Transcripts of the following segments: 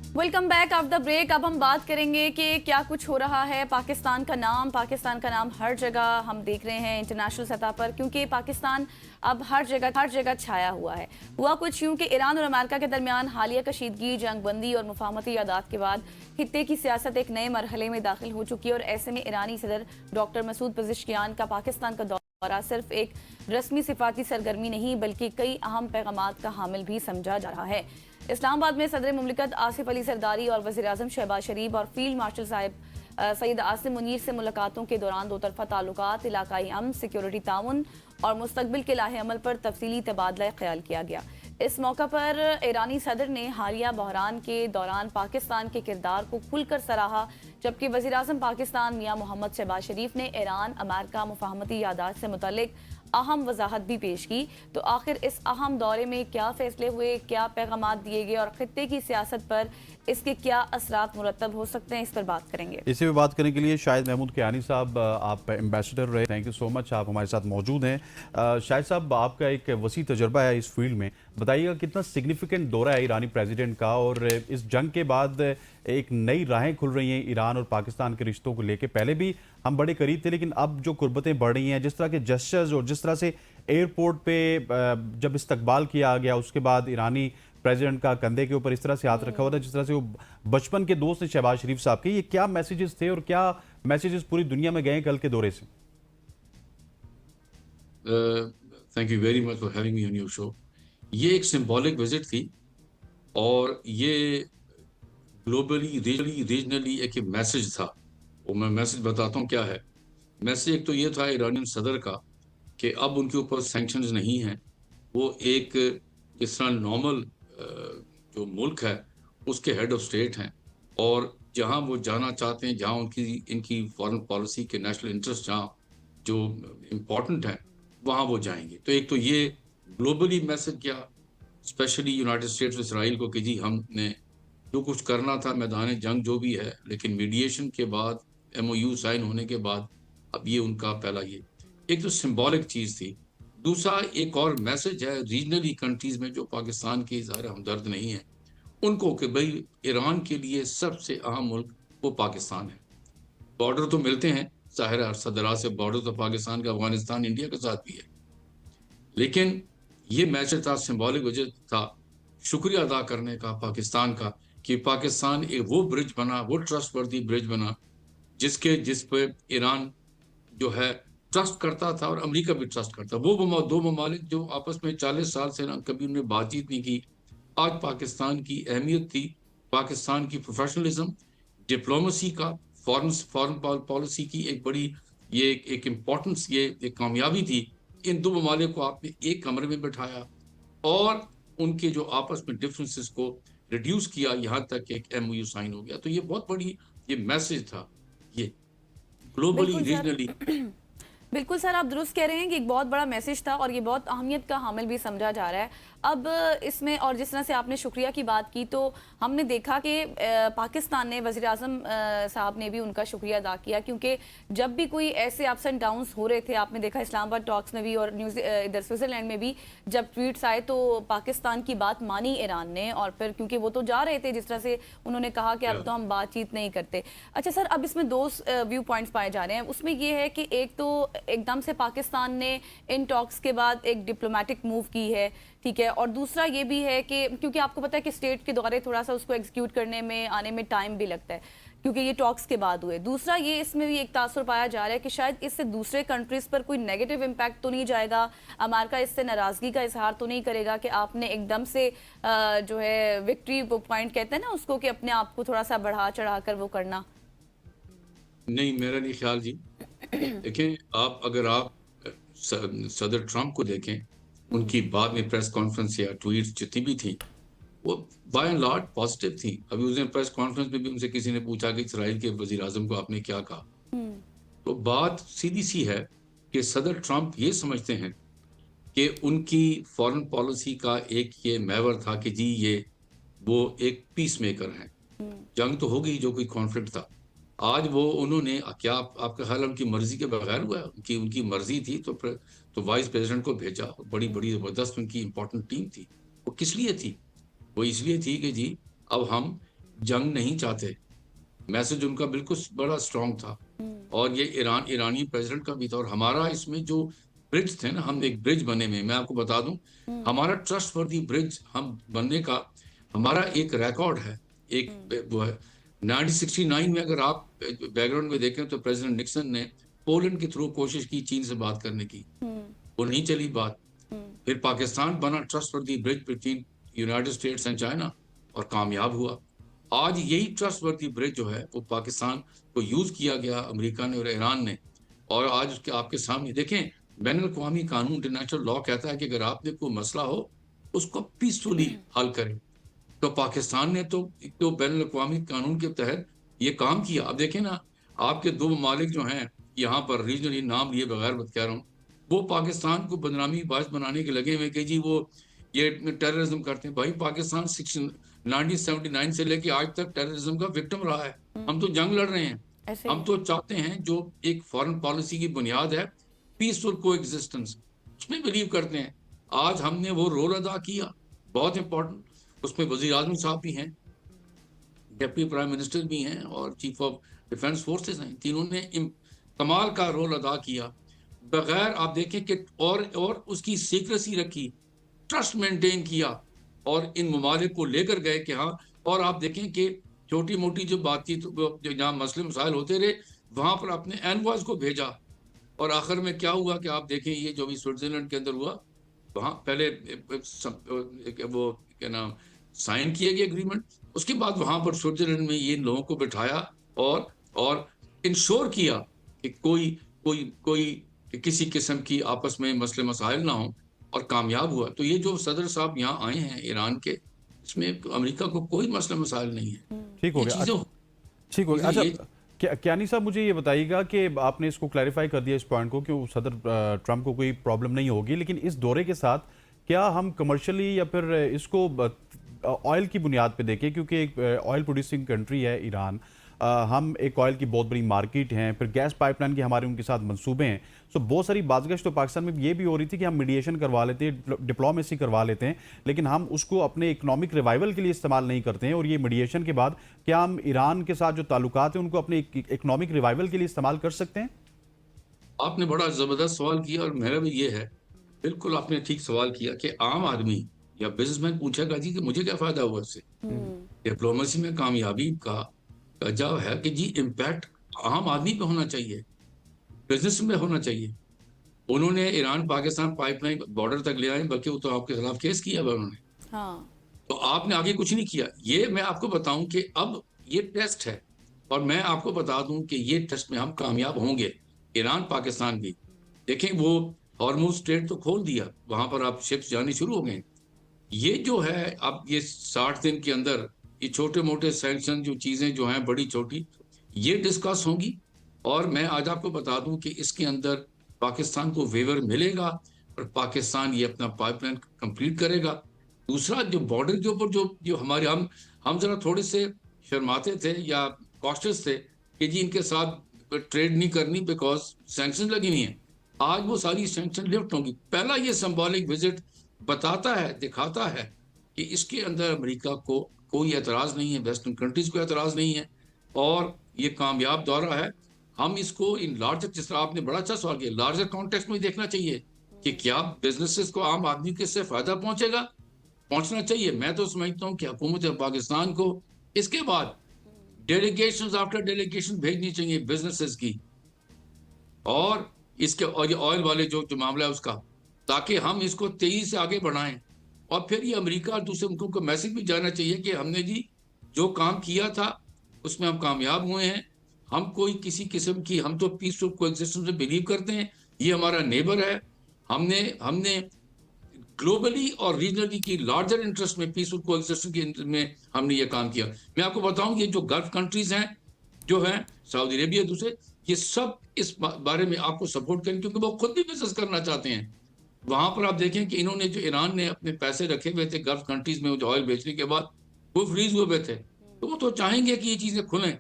Welcome back after the break. अब हम बात करेंगे कि क्या कुछ हो रहा है। पाकिस्तान का नाम हर जगह हम देख रहे हैं इंटरनेशनल सतह पर, क्योंकि पाकिस्तान अब हर जगह छाया हुआ है। हुआ कुछ यूं कि ईरान और अमेरिका के दरमियान हालिया कशीदगी, जंगबंदी और मुफाहमती यादात के बाद खित्ते की सियासत एक नए मरहले में दाखिल हो चुकी है। और ऐसे में ईरानी सदर डॉक्टर मसूद पज़ेश्कियान का पाकिस्तान का दौरा सिर्फ एक रस्मी सिफाती सरगर्मी नहीं बल्कि कई अहम पैगामात का हामिल भी समझा जा रहा है। इस्लामाबाद में सदर मुमलिकत आसिफ अली सरदारी और वज़ीर आज़म शहबाज शरीफ और फील्ड मार्शल साहिब सईद आसिम मुनीर से मुलाकातों के दौरान दो तरफा ताल्लुकात, इलाकाई अमन, सिक्योरिटी ताउन और मुस्तकबिल के लाहे अमल पर तफसीली तबादला ख्याल किया गया। इस मौका पर ईरानी सदर ने हालिया बहरान के दौरान पाकिस्तान के किरदार को खुलकर सराहा, जबकि वज़ीर आज़म पाकिस्तान मियां मोहम्मद शहबाज शरीफ ने ईरान अमेरिका मुफाहमती यादात से मुतल्लिक अहम वजाहत भी पेश की। तो आखिर इस अहम दौरे में क्या फैसले हुए, क्या पैगाम दिए गए और खित्ते की सियासत पर इसके क्या असरात मुरतब हो सकते हैं, इस पर बात करेंगे। इसी पे बात करने के लिए शाहिद महमूद कियानी साहब, आप एम्बेसडर रहे, थैंक यू सो मच, आप हमारे साथ मौजूद हैं। शाहिद साहब, आपका एक वसी तजर्बा है इस फील्ड में, बताइएगा कितना सिग्निफिकेंट दौरा है ईरानी प्रेसिडेंट का, और इस जंग के बाद एक नई राहें खुल रही हैं ईरान और पाकिस्तान के रिश्तों को लेकर। पहले भी हम बड़े करीब थे, लेकिन अब जो कुर्बतें बढ़ रही हैं, जिस तरह के जेस्चर्स और जिस तरह से एयरपोर्ट पे जब इस्तकबाल किया गया, उसके बाद ईरानी प्रेसिडेंट का कंधे के ऊपर इस तरह से हाथ रखा हुआ था जिस तरह से वो बचपन के दोस्त हैं शहबाज शरीफ साहब के, ये क्या मैसेजेस थे और क्या मैसेजेस पूरी दुनिया में गए कल के दौरे से? Thank you very much for having me on your show. ये एक सिंबॉलिक विजिट थी और ये ग्लोबली रीजनली एक मैसेज था। वो मैं मैसेज बताता हूँ क्या है। मैसेज एक तो ये था ईरानी सदर का कि अब उनके ऊपर सैंक्शंस नहीं हैं। वो एक जिस तरह नॉर्मल जो मुल्क है उसके हेड ऑफ स्टेट हैं, और जहां वो जाना चाहते हैं, जहां उनकी इनकी फॉरेन पॉलिसी के नेशनल इंटरेस्ट जहां जो इम्पोर्टेंट है वहां वो जाएंगे। तो एक तो ये ग्लोबली मैसेज किया, स्पेशली यूनाइटेड स्टेट्स इसराइल को, कि जी हमने जो कुछ करना था मैदान जंग जो भी है, लेकिन मीडिएशन के बाद, एमओयू साइन होने के बाद, अब ये उनका पहला ये एक तो सिंबॉलिक चीज थी। दूसरा एक और मैसेज है रीजनली कंट्रीज में जो पाकिस्तान के ज़ाहिर हमदर्द नहीं है उनको, कि भाई ईरान के लिए सबसे अहम मुल्क वो पाकिस्तान है। बॉर्डर तो मिलते हैं, ज़ाहिर है सदरा से बॉर्डर तो पाकिस्तान का अफगानिस्तान इंडिया के साथ भी है, लेकिन ये मैसेज था, सिंबॉलिक वजह था, शुक्रिया अदा करने का पाकिस्तान का, कि पाकिस्तान एक वो ब्रिज बना, वो ट्रस्टवर्दी ब्रिज बना जिस पे ईरान जो है ट्रस्ट करता था और अमेरिका भी ट्रस्ट करता। वो दो ममालिक जो आपस में 40 साल से ना कभी उन्होंने बातचीत नहीं की, आज पाकिस्तान की अहमियत थी, पाकिस्तान की प्रोफेशनलिज्म, डिप्लोमेसी का, फॉरेन पॉलिसी की एक बड़ी ये एक इम्पोर्टेंस, ये एक कामयाबी थी। इन दो ममालिक को आपने एक कमरे में बैठाया और उनके जो आपस में डिफरेंसेस को रिड्यूस किया, यहाँ तक कि एक एमओयू साइन हो गया। तो ये बहुत बड़ी ये मैसेज था, ये ग्लोबली बिल्कुल रीजनली। सर। बिल्कुल सर, आप दुरुस्त कह रहे हैं कि एक बहुत बड़ा मैसेज था और ये बहुत अहमियत का हामिल भी समझा जा रहा है। अब इसमें, और जिस तरह से आपने शुक्रिया की बात की, तो हमने देखा कि पाकिस्तान ने, वज़ीर आज़म साहब ने भी उनका शुक्रिया अदा किया, क्योंकि जब भी कोई ऐसे अप्स एंड डाउन्स हो रहे थे, आपने देखा इस्लामाबाद टॉक्स में भी और इधर स्विट्ज़रलैंड में भी जब ट्वीट्स आए तो पाकिस्तान की बात मानी ईरान ने, और फिर क्योंकि वो तो जा रहे थे, जिस तरह से उन्होंने कहा कि अब तो हम बातचीत नहीं करते। अच्छा सर, अब इसमें दो व्यू पॉइंट्स पाए जा रहे हैं। उसमें ये है कि एक तो एकदम से पाकिस्तान ने इन टॉक्स के बाद एक डिप्लोमेटिक मूव की है, ठीक है, और दूसरा ये भी है कि क्योंकि आपको पता है कि स्टेट के दौरे थोड़ा सा उसको एग्जीक्यूट करने में, आने में टाइम भी लगता है, क्योंकि ये टॉक्स के बाद हुए। दूसरा ये इसमें भी एक तासुर पाया जा रहा है कि शायद इससे दूसरे कंट्रीज पर कोई नेगेटिव इम्पैक्ट तो नहीं जाएगा, अमेरिका इससे नाराजगी का इजहार तो नहीं करेगा कि आपने एकदम से जो है विक्ट्री पॉइंट कहते हैं ना उसको, कि अपने आप को थोड़ा सा बढ़ा चढ़ा कर वो करना। नहीं, मेरा नहीं ख्याल जी। देखें, अगर आप सदर ट्रंप को देखें, उनकी बाद में प्रेस कॉन्फ्रेंस या ट्वीट्स जितनी भी थी, वो बाय एंड लार्ज पॉजिटिव थी। अभी उस दिन प्रेस कॉन्फ्रेंस में भी उनसे किसी ने पूछा कि इसराइल के वजीर आजम को आपने क्या कहा, तो बात सीधी सी है कि सदर ट्रंप ये समझते हैं कि उनकी फॉरेन पॉलिसी का एक ये महवर था कि जी ये वो एक पीस मेकर हैं। जंग तो हो गई, जो कोई कॉन्फ्लिक्ट था, आज वो उन्होंने क्या आपका ख्याल है उनकी मर्जी के बगैर हुआ है? उनकी मर्जी थी तो वाइस प्रेसिडेंट को भेजा, बड़ी बड़ी जबरदस्त उनकी इंपॉर्टेंट टीम थी। वो किस लिए थी? वो इसलिए थी कि जी अब हम जंग नहीं चाहते। मैसेज उनका बिल्कुल बड़ा स्ट्रांग था। और ये ईरानी प्रेसिडेंट का भी था। और हमारा इसमें जो ब्रिज थे ना, हम एक ब्रिज बने में, मैं आपको बता दूं, हमारा ट्रस्ट फॉर दी ब्रिज हम बनने का हमारा एक रिकॉर्ड है। एक वो है 1969 में, अगर आप बैकग्राउंड में देखें तो प्रेसिडेंट निक्सन ने पोलैंड के थ्रू कोशिश की चीन से बात करने की, वो नहीं चली बात। फिर पाकिस्तान बना trust for the bridge between United states and China, और कामयाब हुआ। आज यही ट्रस्ट वर्दी ब्रिज जो है वो पाकिस्तान को यूज किया गया अमेरिका ने और ईरान ने। और आज उसके आपके सामने देखें, बैनुल अक़वामी कानून, इंटरनेशनल लॉ कहता है कि अगर आपने कोई मसला हो उसको पीसफुली हल करें। तो पाकिस्तान ने तो बैनुल अक़वामी कानून के तहत ये काम किया। अब देखें ना, आपके दो ममालिक जो हैं यहाँ पर रीजनली, नाम लिए बगैर मत कह रहा हूँ, वो पाकिस्तान को बदनामी बाज बनाने के लगे हुए कि जी वो ये टेररिज्म करते हैं। भाई पाकिस्तान 1979 से लेके आज तक टेररिज्म का विक्टिम रहा है। हम तो जंग लड़ रहे हैं। ऐसे हम तो चाहते हैं, जो एक फॉरेन पॉलिसी की बुनियाद है, पीसफुल कोएग्जिस्टेंस, उसमें बिलीव करते हैं। आज हमने वो रोल अदा किया, बहुत इंपॉर्टेंट। उसमें वजीर आजम साहब भी हैं, डेप्यूटी प्राइम मिनिस्टर भी हैं, और चीफ ऑफ डिफेंस फोर्सेस हैं। तीनों ने कमाल का रोल अदा किया। बगैर आप देखें कि और उसकी सीक्रेसी रखी, ट्रस्ट मेंटेन किया, और इन ममालिक को लेकर गए कि हाँ। और आप देखें कि छोटी मोटी जो बातचीत, जो जहाँ मसले मसाइल होते रहे, वहां पर अपने एनवॉयस को भेजा। और आखिर में क्या हुआ कि आप देखें, ये जो भी स्विट्जरलैंड के अंदर हुआ, वहां पहले वो क्या नाम, साइन किया गया एग्रीमेंट। उसके बाद वहां पर स्विट्जरलैंड में ये लोगों को बिठाया, और इंश्योर किया कि कोई कोई कोई किसी किस्म की आपस में मसले मसाइल ना हो, और कामयाब हुआ। तो ये जो सदर साहब यहाँ आए हैं ईरान के, इसमें अमेरिका को कोई मसला मसाइल नहीं है। ठीक हो ये गया। चीजें ठीक हो गया। अच्छा, ये क्यानी साहब, मुझे ये बताइएगा कि आपने इसको क्लैरिफाई कर दिया इस पॉइंट को कि सदर ट्रंप को कोई प्रॉब्लम नहीं होगी, लेकिन इस दौरे के साथ क्या हम कमर्शियली या फिर इसको ऑयल की बुनियाद पे देखें, क्योंकि एक ऑयल प्रोड्यूसिंग कंट्री है ईरान, हम एक ऑयल की बहुत बड़ी मार्केट हैं, फिर गैस पाइपलाइन के हमारे उनके साथ मंसूबे हैं। सो बहुत सारी बातगश तो पाकिस्तान में ये भी हो रही थी कि हम मीडिएशन करवा लेते हैं, डिप्लोमेसी करवा लेते हैं, लेकिन हम उसको अपने इकोनॉमिक रिवाइवल के लिए इस्तेमाल नहीं करते हैं। और ये मीडिएशन के बाद क्या हम ईरान के साथ जो ताल्लुकात हैं उनको अपने इकोनॉमिक रिवाइवल के लिए इस्तेमाल कर सकते हैं? आपने बड़ा जबरदस्त सवाल किया, और मेरा भी ये है, बिल्कुल आपने ठीक सवाल किया कि आम आदमी या बिजनेसमैन पूछेगा जी कि मुझे क्या फायदा हुआ इससे। डिप्लोमेसी में कामयाबी का जब है कि जी इम्पैक्ट आम आदमी पे होना चाहिए, बिजनेस में होना चाहिए। उन्होंने ईरान पाकिस्तान पाइपलाइन बॉर्डर तक ले आए, बल्कि वो तो आपके खिलाफ केस किया हुआ उन्होंने। हाँ, तो आपने आगे कुछ नहीं किया। ये मैं आपको बताऊं कि अब ये टेस्ट है, और मैं आपको बता दूं कि ये टेस्ट में हम कामयाब होंगे, ईरान पाकिस्तान भी। देखें, वो हॉर्मुज स्ट्रेट तो खोल दिया, वहां पर आप शिप्स जानी शुरू हो गए। ये जो है, अब ये 60 दिन के अंदर ये छोटे मोटे सैंक्शन जो चीजें जो हैं बड़ी छोटी, ये डिस्कस होंगी। और मैं आज आपको बता दूं कि इसके अंदर पाकिस्तान को वेवर मिलेगा, और पाकिस्तान ये अपना पाइपलाइन कंप्लीट करेगा। दूसरा, जो बॉर्डर के ऊपर जो जो हमारे हम जरा थोड़े से शर्माते थे या कॉस्टस थे कि जी इनके साथ ट्रेड नहीं करनी बिकॉज सैंक्शन लगी हुई हैं। आज वो सारी सैंक्शन लिफ्ट होंगी। पहला ये सिंबॉलिक विजिट बताता है, दिखाता है कि इसके अंदर अमेरिका को कोई एतराज नहीं है, वेस्टर्न कंट्रीज को एतराज नहीं है, और ये कामयाब दौरा है। हम इसको इन लार्जर, जिस तरह आपने बड़ा अच्छा सवाल किया, लार्जर कॉन्टेक्स्ट में देखना चाहिए कि क्या बिजनेसेस को, आम आदमी को इससे फायदा पहुंचेगा, पहुंचना चाहिए। मैं तो समझता हूँ कि हुकूमत पाकिस्तान को इसके बाद डेलीगेशन आफ्टर डेलीगेशन भेजनी चाहिए बिजनेसेस की, और इसके, और ये ऑयल वाले जो मामला है उसका, ताकि हम इसको तेजी से आगे बढ़ाएं। और फिर ये अमेरिका और दूसरे मुल्कों को मैसेज भी जाना चाहिए कि हमने जी जो काम किया था उसमें हम कामयाब हुए हैं। हम कोई किसी किस्म की, हम तो पीसफुल कोएग्जिस्टेंस में बिलीव करते हैं। ये हमारा नेबर है। हमने ग्लोबली और रीजनली की लार्जर इंटरेस्ट में, पीसफुल कोएग्जिस्टेंस के में हमने ये काम किया। मैं आपको बताऊं, ये जो गल्फ कंट्रीज हैं, जो हैं सऊदी अरेबिया, दूसरे, ये सब इस बारे में आपको सपोर्ट करें, क्योंकि वो खुद भी बिजनेस करना चाहते हैं। वहां पर आप देखें कि इन्होंने, जो ईरान ने अपने पैसे रखे हुए थे गल्फ कंट्रीज में, जो ऑयल बेचने के बाद वो फ्रीज हुए हुए थे, तो वो तो चाहेंगे कि ये चीजें खुलें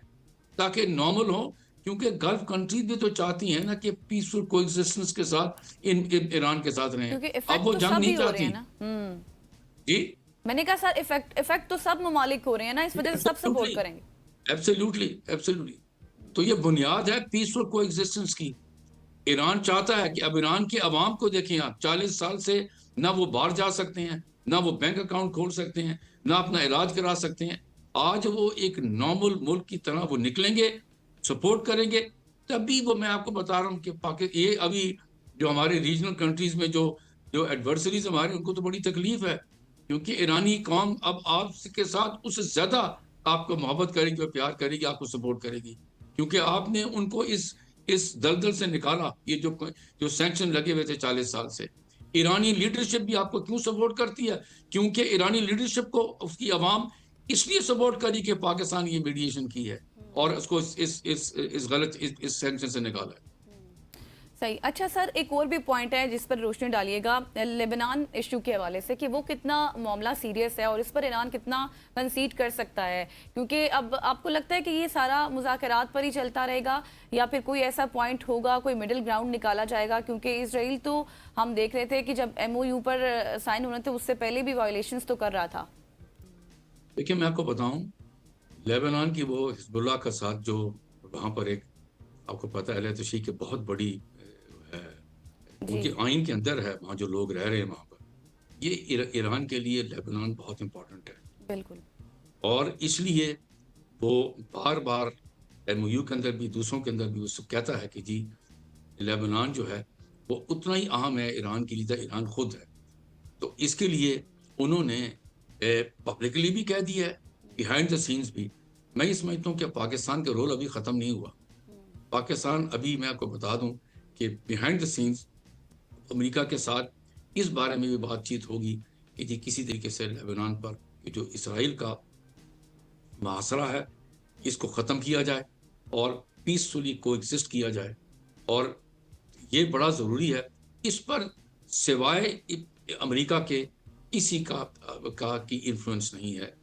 ताकि नॉर्मल हो, क्योंकि गल्फ कंट्रीज भी तो चाहती हैं ना कि पीसफुल कोएग्जिस्टेंस के साथ इन ईरान के साथ रहें। क्योंकि अब इफेक्ट वो तो जंग सभी नहीं हो रहे चाहती हैं ना। जी। मैंने कहा सर इफेक्ट तो सब ममालिक हो रहे हैं ना, इस वजह से सब सपोर्ट करेंगे। Absolutely, absolutely. तो ये बुनियाद है पीसफुल कोएग्जिस्टेंस की। ईरान चाहता है कि अब ईरान की आवाम को देखें आप, 40 साल से ना वो बाहर जा सकते हैं, ना वो बैंक अकाउंट खोल सकते हैं, ना अपना इलाज करा सकते हैं। आज वो एक नॉर्मल मुल्क की तरह वो निकलेंगे, सपोर्ट करेंगे। तभी वो, मैं आपको बता रहा हूँ कि ये अभी जो हमारे रीजनल कंट्रीज में जो जो एडवर्सरीज हमारे, उनको तो बड़ी तकलीफ है, क्योंकि ईरानी कौम अब आपके साथ उससे ज्यादा आपको मोहब्बत करेगी और प्यार करेगी, आपको सपोर्ट करेगी, क्योंकि आपने उनको इस दलदल से निकाला। ये जो सैंक्शन लगे हुए थे 40 साल से, ईरानी लीडरशिप भी आपको क्यों सपोर्ट करती है? क्योंकि ईरानी लीडरशिप को उसकी आवाम इसलिए सपोर्ट करी कि पाकिस्तान ये मीडिएशन की है और उसको इस गलत इस सैंक्शन से निकाला है। सही। अच्छा सर, एक और भी पॉइंट है जिस पर रोशनी डालिएगा लेबनान इशू के हवाले से, कि वो कितना मामला सीरियस है और इस पर ईरान कितना कंसीड कर सकता है, क्योंकि अब आपको लगता है कि ये सारा मुज़ाकरात पर ही चलता रहेगा या फिर कोई ऐसा पॉइंट होगा, कोई मिडिल ग्राउंड निकाला जाएगा? क्योंकि इसराइल तो हम देख रहे थे कि जब MOU पर साइन होने थे उससे पहले भी वायलेशंस तो कर रहा था। देखिए, मैं आपको बताऊं, लेबनान की वो हिजबुल्लाह का साथ जो वहां पर एक, आपको पता है तशी की बहुत बड़ी है, उनके आइन के अंदर है, वहाँ जो लोग रह रहे हैं वहाँ पर, ये ईरान के लिए लेबनान बहुत इंपॉर्टेंट है। बिल्कुल। और इसलिए वो बार बार MOU के अंदर भी, दूसरों के अंदर भी उसको कहता है कि जी लेबनान जो है वो उतना ही अहम है ईरान के लिए, ईरान खुद है। तो इसके लिए उन्होंने पब्लिकली भी कह दिया है, बिहाइंड द सीन्स भी। मैं ये समझता हूँ कि पाकिस्तान का रोल अभी ख़त्म नहीं हुआ। पाकिस्तान अभी, मैं आपको बता दूं कि बिहाइंड द सीन्स अमेरिका के साथ इस बारे में भी बातचीत होगी कि जी किसी तरीके से लेबनान पर जो इसराइल का मुहासरा है इसको ख़त्म किया जाए और पीसफुली कोएग्जिस्ट किया जाए। और ये बड़ा ज़रूरी है। इस पर सिवाय अमेरिका के किसी का की इन्फ्लुएंस नहीं है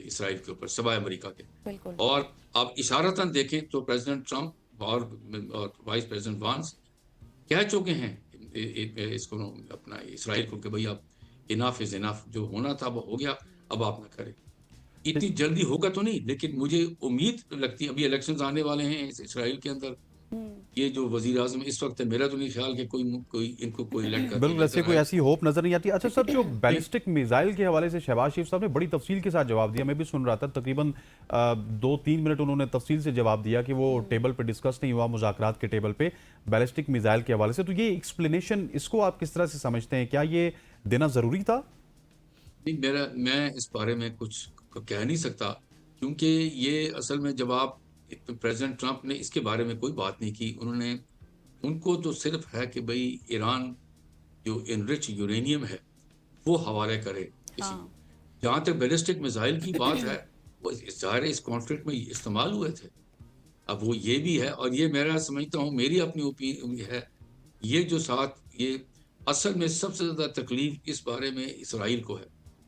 इसराइल के ऊपर, सिवाय अमेरिका के। बिल्कुल। और आप इशारतन देखें तो प्रेसिडेंट ट्रंप और वाइस प्रेसिडेंट वांस कह चुके हैं इसको, अपना इसराइल को, कि भाई अब इनफ इज इनफ, जो होना था वो हो गया, अब आप ना करें। इतनी जल्दी होगा तो नहीं, लेकिन मुझे उम्मीद लगती है, अभी इलेक्शंस आने वाले हैं इसराइल के अंदर। ये जो वजीर आजम इस वक्त है, मेरा तो नहीं ख्याल कि कोई इलेक्ट कर बिल्कुल, ऐसे कोई ऐसी होप नजर नहीं आती। अच्छा सर, जो बैलिस्टिक मिसाइल के हवाले से शहबाज शरीफ साहब ने बड़ी तफसील के साथ जवाब दिया, मैं भी सुन रहा था, तकरीबन 2-3 मिनट उन्होंने तफसील से जवाब दिया कि वो टेबल पे डिस्कस नहीं हुआ, मुज़ाकरात के टेबल पे बैलिस्टिक मिसाइल के हवाले से। तो ये एक्सप्लेनेशन, इसको आप किस तरह से समझते हैं? क्या ये देना जरूरी था? मैं इस बारे में कुछ कह नहीं सकता, क्योंकि ये असल में जब आप, प्रेसिडेंट ट्रंप ने इसके बारे में कोई बात नहीं की। उनको तो सिर्फ है कि भाई ईरान जो इनरिच यूरेनियम है वो हवाले करे किसी। जहाँ तक बैलिस्टिक मिसाइल की बात है, वो ज़ाहिर इस कॉन्फ्लिक्ट में इस्तेमाल हुए थे। अब वो ये भी है, और ये मेरा समझता हूँ, मेरी अपनी ओपिनियन है, ये जो साथ ये असल में सबसे ज़्यादा तकलीफ इस बारे में इसराइल को है।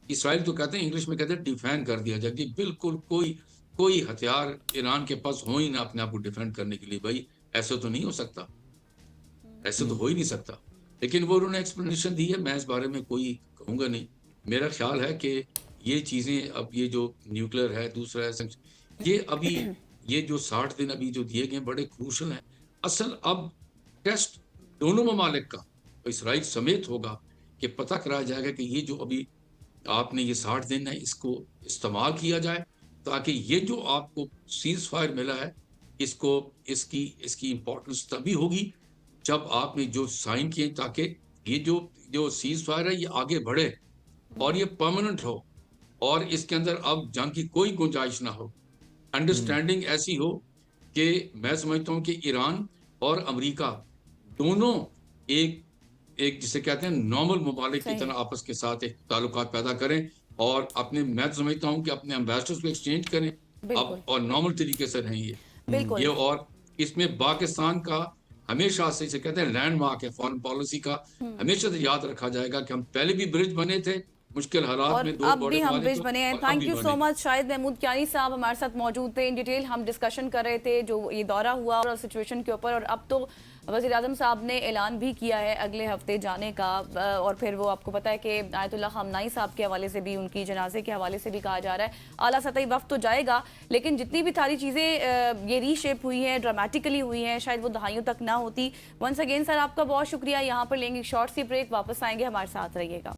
इसराइल तो कहते हैं, इंग्लिश में कहते हैं डिफेंड कर दिया जाए, कि बिल्कुल कोई हथियार ईरान के पास हो ही ना अपने आप को डिफेंड करने के लिए। भाई ऐसा तो नहीं हो सकता, ऐसे तो हो ही नहीं सकता। लेकिन वो उन्होंने एक्सप्लेनेशन दी है, मैं इस बारे में कोई कहूँगा नहीं। मेरा ख्याल है कि ये चीज़ें, अब ये जो न्यूक्लियर है, दूसरा है, ये अभी ये जो 60 दिन अभी जो दिए गए बड़े क्रूशल हैं। असल अब टेस्ट दोनों ममालिक का, इसराइल समेत होगा, कि पता कराया जाएगा कि ये जो अभी आपने ये 60 दिन है इसको इस्तेमाल किया जाए, ताकि ये जो आपको सीज फायर मिला है इसकी इम्पोर्टेंस तभी होगी जब आपने जो साइन किए, ताकि ये जो सीज फायर है ये आगे बढ़े और ये परमानेंट हो, और इसके अंदर अब जंग की कोई गुंजाइश ना हो। अंडरस्टैंडिंग ऐसी हो कि मैं समझता हूँ कि ईरान और अमेरिका दोनों एक जिसे कहते हैं नॉर्मल ममालिक की तरह आपस के साथ एक ताल्लुकात पैदा करें, और अपने, मैं समझता हूँ कि अपने एम्बेसडर्स को एक्सचेंज करें अब, और नॉर्मल तरीके से रहें ये। और इसमें पाकिस्तान का हमेशा से, इसे कहते हैं लैंडमार्क है फॉरेन पॉलिसी का, हमेशा से याद रखा जाएगा कि हम पहले भी ब्रिज बने थे मुश्किल हालात और में दो अब बड़े भी हम ममालिक ब्रिज को, बने हैं। और अब थैंक भी यू बने। So much. शाहिद महमूद कियानी साहब हमारे साथ मौजूद थे। इन डिटेल हम डिस्कशन कर रहे थे जो ये दौरा हुआ और सिचुएशन के ऊपर, और अब तो वज़ीर आज़म साहब ने ऐलान भी किया है अगले हफ्ते जाने का, और फिर वो आपको पता है कि आयतुल्लाह खamenei साहब के हवाले से भी, उनकी जनाजे के हवाले से भी कहा जा रहा है आला सतही वक्त तो जाएगा, लेकिन जितनी भी सारी चीज़ें ये रीशेप हुई हैं, ड्रामेटिकली हुई हैं, शायद वो दहाइयों तक ना होती। वंस अगेन सर आपका बहुत शुक्रिया। यहाँ पर लेंगे शॉर्ट सी ब्रेक, वापस आएंगे, हमारे साथ रहिएगा।